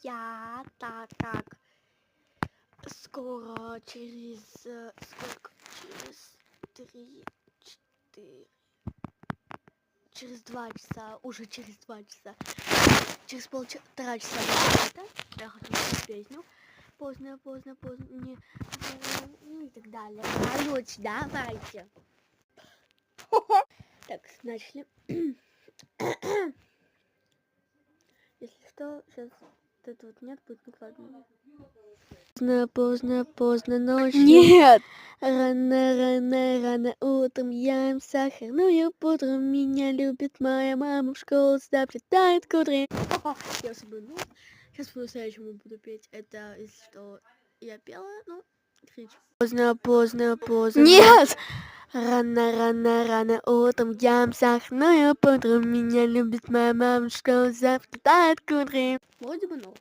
я, так как скоро через сколько? Через 3-4, через 2 часа, уже через 2 часа, через полтора часа я хочу спеть песню. Поздно, не, ну и так далее. Короче, давайте. Так, начали. Если что, сейчас это вот нет, будет накладно. Поздно ночью. Нет! Рано утром я им сахарную пудру. Меня любит моя мама, в школу заплетает кудри. Я забыла. Сейчас по-настоящему буду петь. Это, если что, я пела, ну, кричу. Поздно. Нет! Рано утром я им сахарную пудру. Меня любит моя мама, в школу заплетает кудри. Вроде бы, ну.